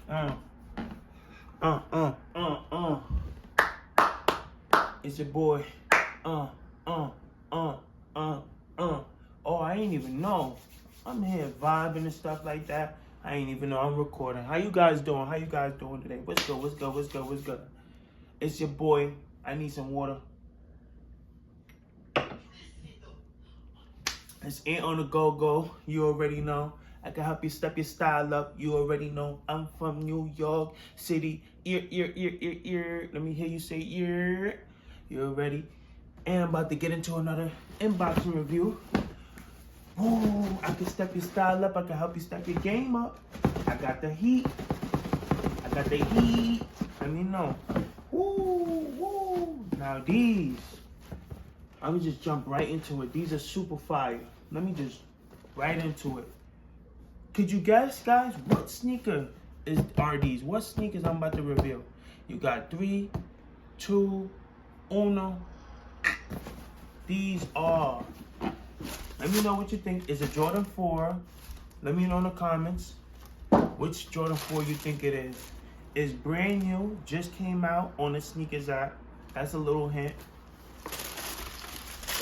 Uh, uh, uh, uh, uh. It's your boy. Uh, uh, uh, uh, uh. Oh, I ain't even know. I'm here vibing and stuff like that. I ain't even know I'm recording. How you guys doing? How you guys doing today? What's good? What's good? What's good? What's good? It's your boy. I need some water. It's Ant on the go-go. You already know. I can help you step your style up. You already know. I'm from New York City. Ear. Let me hear you say ear. You already? And I'm about to get into another unboxing review. Ooh, I can step your style up. I can help you step your game up. I got the heat. Let me know. Woo. Now these, I would just jump right into it. These are super fire. Let me just right into it. Could you guess, guys, what sneaker are these? What sneakers I'm about to reveal? You got 3, 2, 1. These are. Let me know what you think. Is it Jordan 4? Let me know in the comments which Jordan 4 you think it is. It's brand new, just came out on the sneakers app. That's a little hint.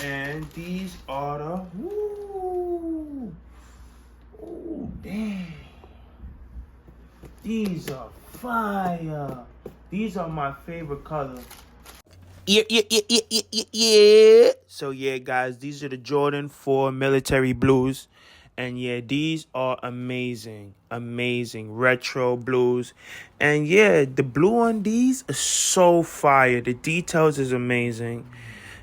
And these are the, ooh, dang. These are fire. These are my favorite color. Yeah. So yeah, guys, these are the Jordan 4 military blues. And yeah, these are amazing retro blues. And yeah, the blue on these is so fire. The details is amazing.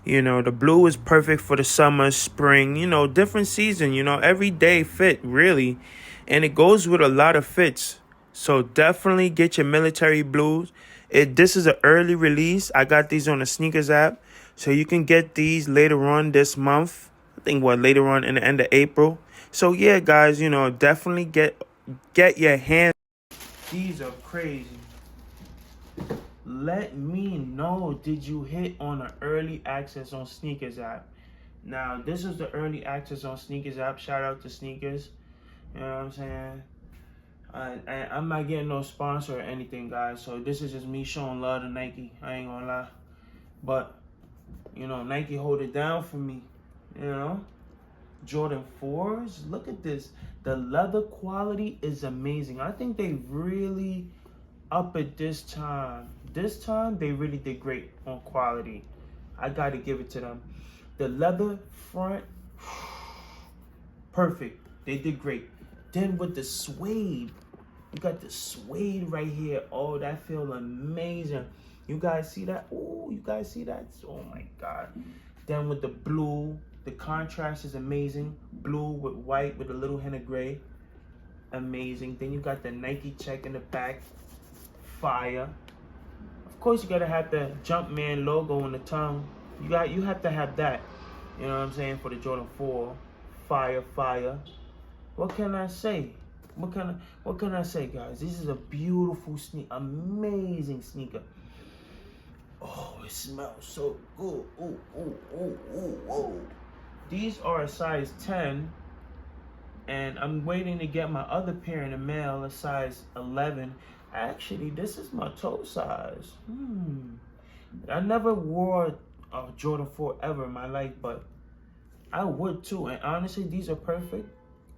You know, the blue is perfect for the summer, spring, different season, every day fit, really. And it goes with a lot of fits. So definitely get your military blues. This is an early release. I got these on the sneakers app. So you can get these later on this month. I think later on in the end of April. So yeah, guys, definitely get your hands. These are crazy. Let me know, did you hit on the early access on sneakers app? Now, this is the early access on sneakers app. Shout out to sneakers. You know what I'm saying? I'm not getting no sponsor or anything, guys. So this is just me showing love to Nike. I ain't gonna lie. But, Nike hold it down for me. Jordan 4s. Look at this. The leather quality is amazing. I think they really up it this time. This time, they really did great on quality. I gotta give it to them. The leather front, perfect. They did great. Then with the suede, you got the suede right here. Oh, that feels amazing. You guys see that? Oh, you guys see that? Oh my God. Then with the blue, the contrast is amazing. Blue with white with a little hint of gray. Amazing. Then you got the Nike check in the back. Fire. Of course, you gotta have the Jumpman logo on the tongue. You have to have that. You know what I'm saying, for the Jordan 4. Fire. What can I say? What can I say, guys? This is a beautiful sneaker, amazing sneaker. Oh, it smells so good. Ooh. These are a size 10, and I'm waiting to get my other pair in the mail, a size 11. Actually, this is my toe size. I never wore a Jordan 4 ever in my life, but I would too. And honestly, these are perfect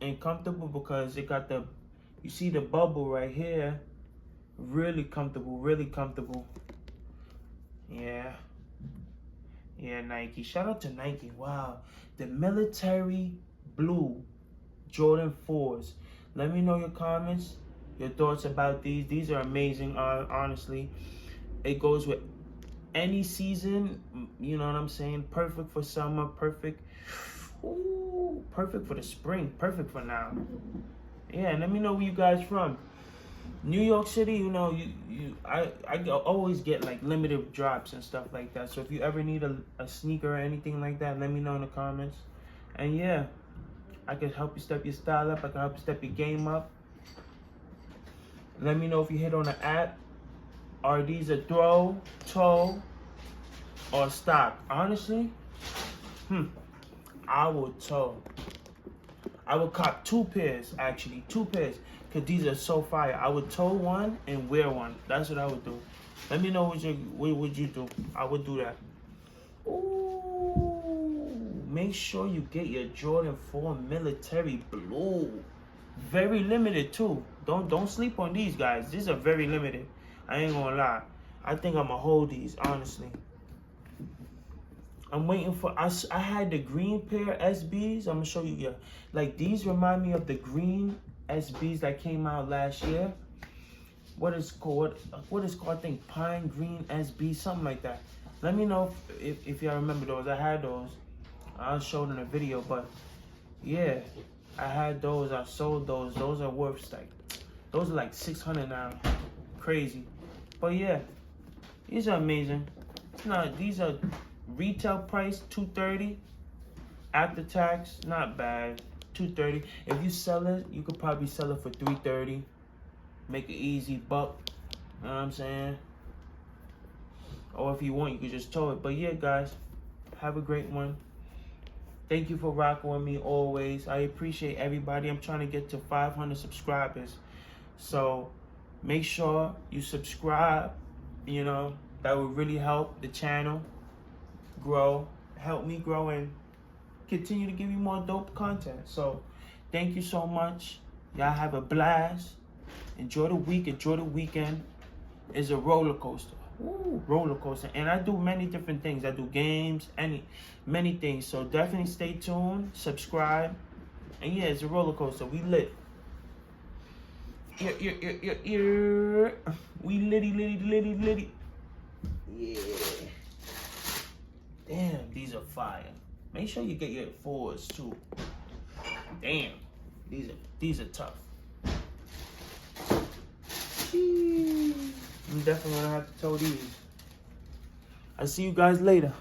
and comfortable because it got you see the bubble right here. Really comfortable. Yeah, Nike. Shout out to Nike. Wow. The military blue Jordan 4s. Let me know your comments, your thoughts about these. These are amazing, honestly. It goes with any season, you know what I'm saying? Perfect for summer, perfect for the spring, perfect for now. Yeah, and let me know where you guys from. New York City, I always get like limited drops and stuff like that. So if you ever need a sneaker or anything like that, let me know in the comments. And yeah, I can help you step your style up. I can help you step your game up. Let me know if you hit on the app. Are these a throw, toe, or stock? Honestly, I will toe. I would cop 2 pairs, actually, 2 pairs, because these are so fire. I would toe one and wear one. That's what I would do. Let me know what would you do. I would do that. Ooh, make sure you get your Jordan 4 military blue. Very limited too. Don't sleep on these guys. These are very limited. I ain't gonna lie. I think I'm gonna hold these, honestly. I'm waiting for, I had the green pair SBs. I'm gonna show you, yeah. Like, these remind me of the green SBs that came out last year. What is called, I think, Pine Green SB, something like that. Let me know if y'all remember those. I had those. I'll show it in a video, but yeah, I had those. I sold those. Those are worth like, those are like 600 now. Crazy. But yeah, these are amazing. It's not, these are retail price $230. After tax, not bad. $230. If you sell it, you could probably sell it for $330. Make an easy buck. You know what I'm saying? Or if you want, you could just tow it. But yeah, guys, have a great one. Thank you for rocking with me always. I appreciate everybody. I'm trying to get to 500 subscribers. So make sure you subscribe. You know, that would really help the channel grow. Help me grow and continue to give you more dope content. So thank you so much. Y'all have a blast. Enjoy the week. Enjoy the weekend. It's a roller coaster. Ooh, roller coaster. And I do many different things. I do games, many things. So definitely stay tuned, subscribe. And yeah, it's a roller coaster. We lit. We litty. Yeah. Damn, these are fire. Make sure you get your 4s too. Damn. These are tough. I'm definitely gonna have to tow these. I'll see you guys later.